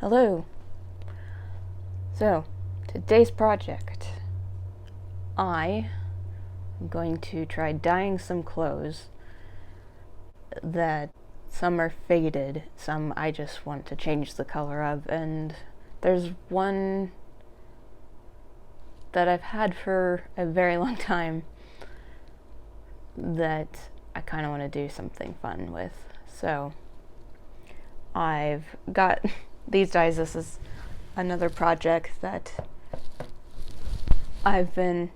Hello. So, today's project. I am going to try dyeing some clothes that some are faded, some I just want to change the color of, and there's one that I've had for a very long time that I kind of want to do something fun with. So, I've got these dyes. This is another project that I've been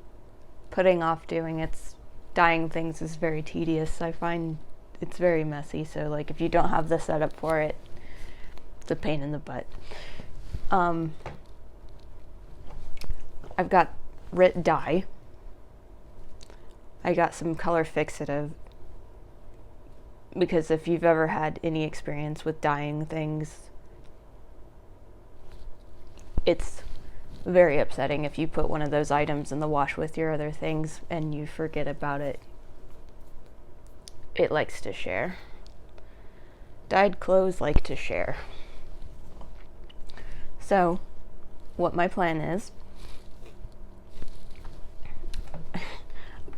putting off doing. It's dyeing things is very tedious. I find it's very messy, so like if you don't have the setup for it, it's a pain in the butt. I've got Rit dye. I got some color fixative because if you've ever had any experience with dyeing things, it's very upsetting if you put one of those items in the wash with your other things and you forget about it. It likes to share. Dyed clothes like to share. So, what my plan is, I've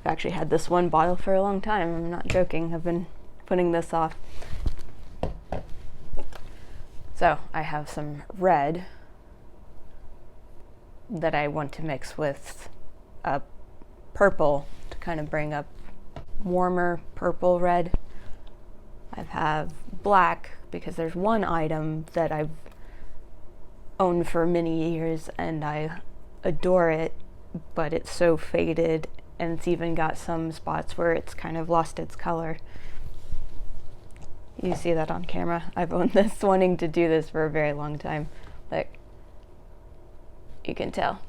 actually had this one bottle for a long time. I'm not joking. I've been putting this off. So, I have some red that I want to mix with a purple to kind of bring up warmer purple red. I have black because there's one item that I've owned for many years and I adore it, but it's so faded and it's even got some spots where it's kind of lost its color. You see that on camera. I've owned this, wanting to do this for a very long time. Like, you can tell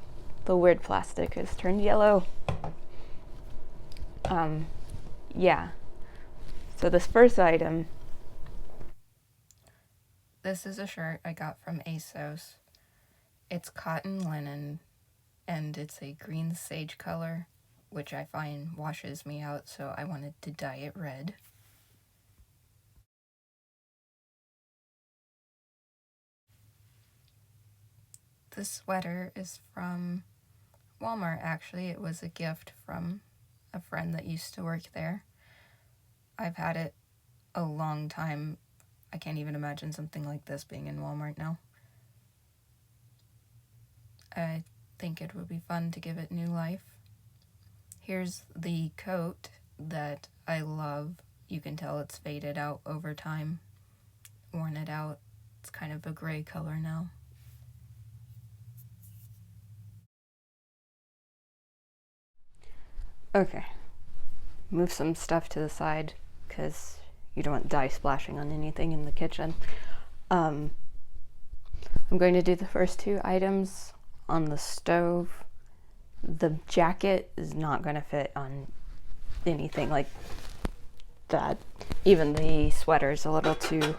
the weird plastic has turned yellow. Yeah. So this first item, this is a shirt I got from ASOS. It's cotton linen and it's a green sage color, which I find washes me out, so I wanted to dye it red. This sweater is from Walmart, actually. It was a gift from a friend that used to work there. I've had it a long time. I can't even imagine something like this being in Walmart now. I think it would be fun to give it new life. Here's the coat that I love. You can tell it's faded out over time, worn it out. It's kind of a gray color now. Okay, move some stuff to the side because you don't want dye splashing on anything in the kitchen. I'm going to do the first two items on the stove. The jacket is not going to fit on anything like that. Even the sweater's a little too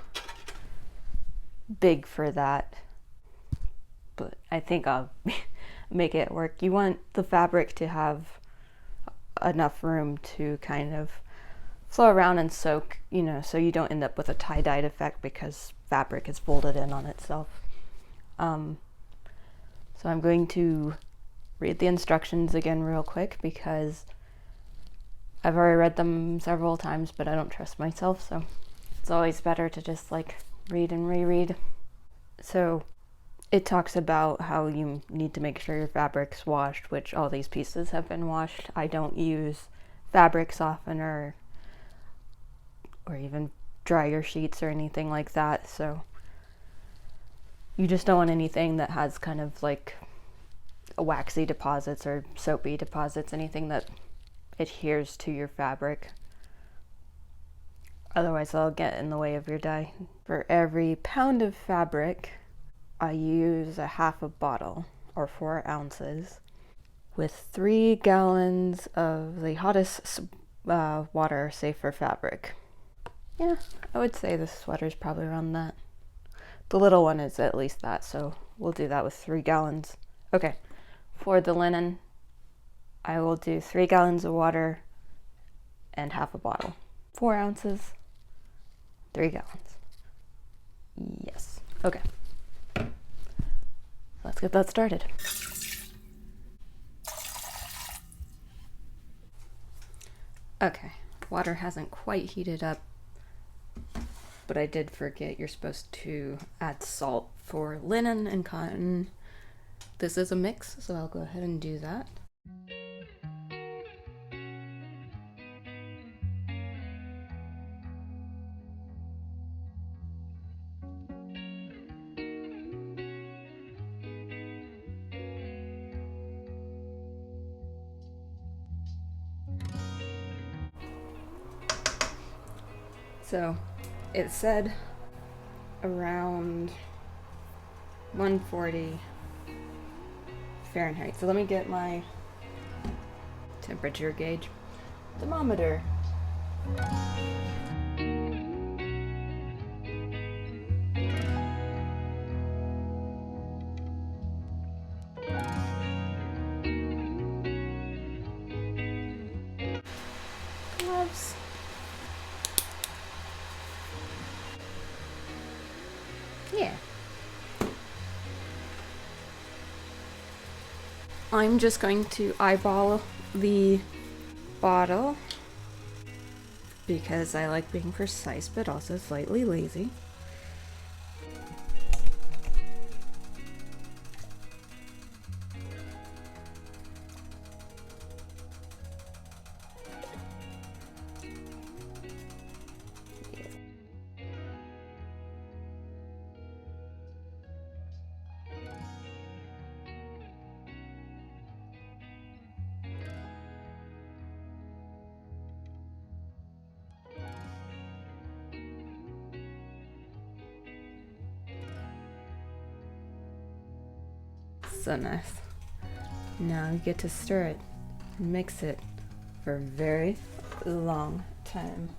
big for that. But I think I'll make it work. You want the fabric to have enough room to kind of flow around and soak, so you don't end up with a tie-dyed effect because fabric is folded in on itself. So I'm going to read the instructions again real quick because I've already read them several times, but I don't trust myself, so it's always better to just read and reread. So it talks about how you need to make sure your fabric's washed, which all these pieces have been washed. I don't use fabric softener or even dryer sheets or anything like that, so you just don't want anything that has kind of like waxy deposits or soapy deposits, anything that adheres to your fabric. Otherwise they'll get in the way of your dye. For every pound of fabric, I use a half a bottle or 4 ounces with 3 gallons of the hottest water safe for fabric. Yeah, I would say the sweater's probably around that. The little one is at least that, so we'll do that with 3 gallons. Okay, for the linen, I will do 3 gallons of water and half a bottle. 4 ounces, 3 gallons. Yes, okay. get that started. Okay, water hasn't quite heated up, but I did forget you're supposed to add salt for linen and cotton. This is a mix, so I'll go ahead and do that. So it said around 140 Fahrenheit. So let me get my temperature gauge thermometer. Gloves. Yeah. I'm just going to eyeball the bottle because I like being precise but also slightly lazy. So nice. Now you get to stir it and mix it for a very long time.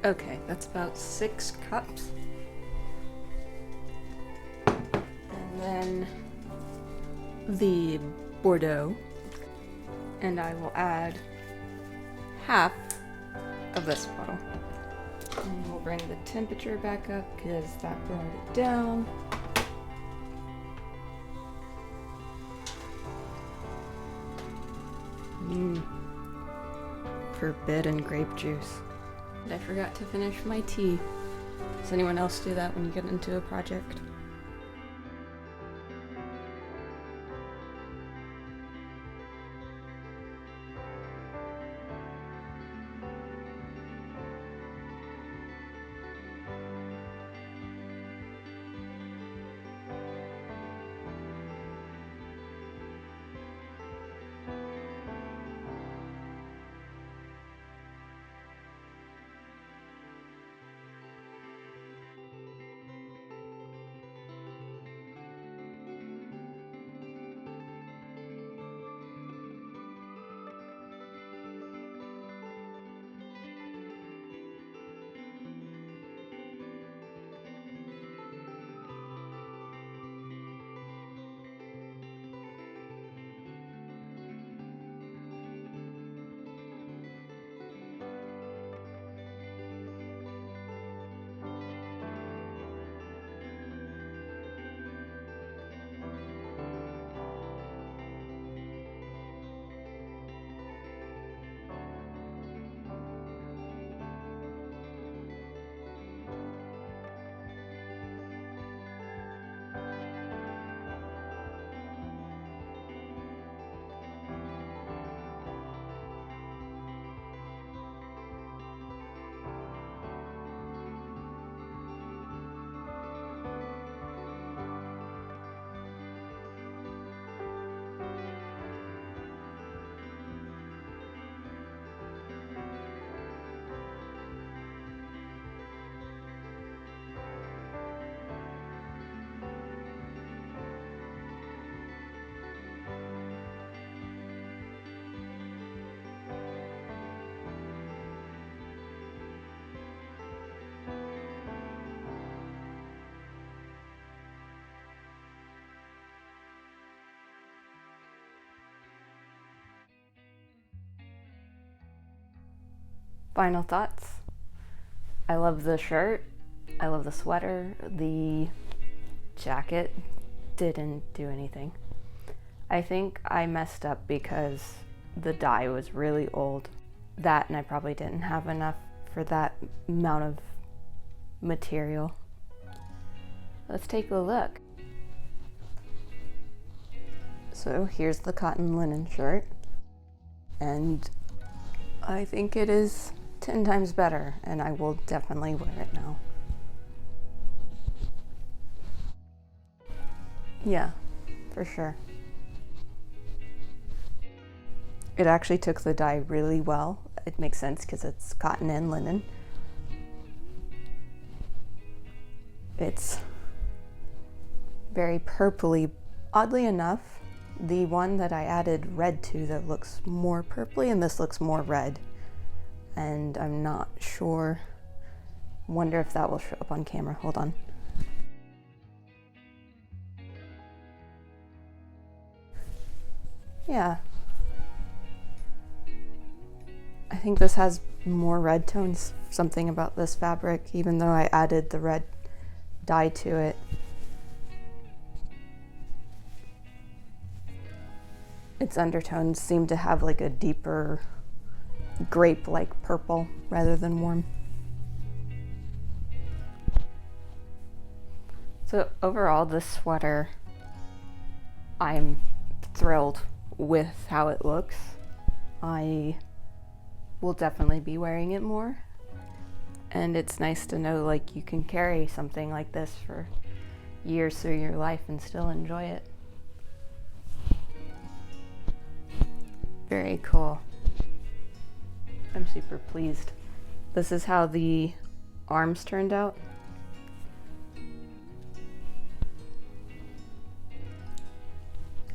Okay, that's about 6 cups. And then the Bordeaux. And I will add half of this bottle. And we'll bring the temperature back up because that brought it down. Forbidden grape juice. And I forgot to finish my tea. Does anyone else do that when you get into a project? Final thoughts. I love the shirt. I love the sweater. The jacket didn't do anything. I think I messed up because the dye was really old. That, and I probably didn't have enough for that amount of material. Let's take a look. So here's the cotton linen shirt, and I think it is 10 times better, and I will definitely wear it now. Yeah, for sure. It actually took the dye really well. It makes sense because it's cotton and linen. It's very purpley. Oddly enough, the one that I added red to that looks more purpley, and this looks more red. And I'm not sure. Wonder if that will show up on camera. Hold on. Yeah. I think this has more red tones. Something about this fabric, even though I added the red dye to it. Its undertones seem to have like a deeper grape-like purple rather than warm. So overall, this sweater, I'm thrilled with how it looks. I will definitely be wearing it more. And it's nice to know like you can carry something like this for years through your life and still enjoy it. Very cool. I'm super pleased. This is how the arms turned out.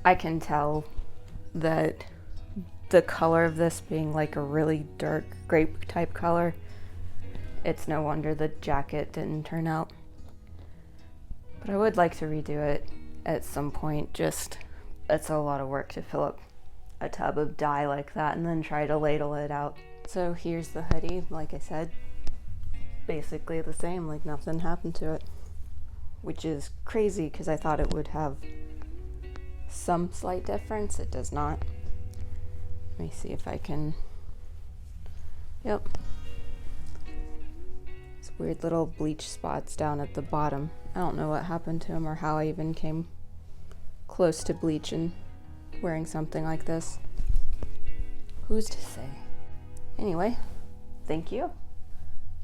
I can tell that the color of this being like a really dark grape type color, it's no wonder the jacket didn't turn out. But I would like to redo it at some point. Just, it's a lot of work to fill up a tub of dye like that and then try to ladle it out. So here's the hoodie, like I said, basically the same, like nothing happened to it, which is crazy because I thought it would have some slight difference. It does not. Let me see if I can, yep. It's weird little bleach spots down at the bottom. I don't know what happened to them or how I even came close to bleach and wearing something like this. Who's to say? Anyway, thank you,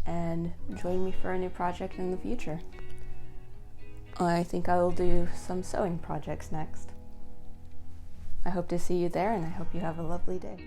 and join me for a new project in the future. I think I will do some sewing projects next. I hope to see you there, and I hope you have a lovely day.